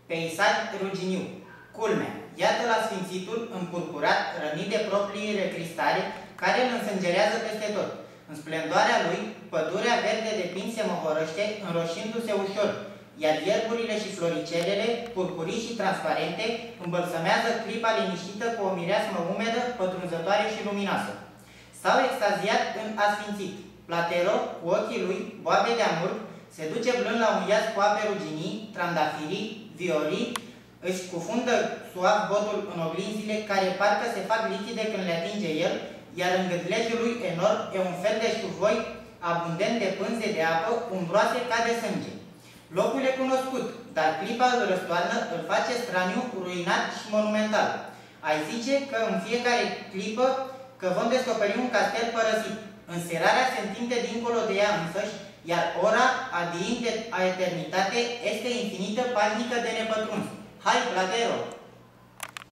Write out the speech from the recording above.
Peisaj ruginiu. Culmea. Iată la sfințitul împurpurat, rănit de propriile cristale, care îl însângerează peste tot. În splendoarea lui, pădurea verde de pin se măhorăște, înroșindu-se ușor, iar ierburile și floricelele, purpurii și transparente, îmbălsămează clipa liniștită cu o mireasmă umedă, pătrunzătoare și luminoasă. S-au extaziat în asfințit. Platero, cu ochii lui, boabe de amur, se duce blând la un iaz cu ape ruginii, trandafirii, viorii, își scufundă suav botul în oglinzile care parcă se fac lichide când le atinge el, iar în gâtlejul lui enorm e un fel de șuvoi abundent de pânze de apă, umbroase ca de sânge. Locul e cunoscut, dar clipa îl răstoarnă, îl face straniu, ruinat și monumental. Ai zice că în fiecare clipă că vom descoperi un castel părăsit. Înserarea se întinde dincolo de ea însăși, iar ora, adiind a eternitate, este infinită, pașnică de nepătruns. Hai, Platero!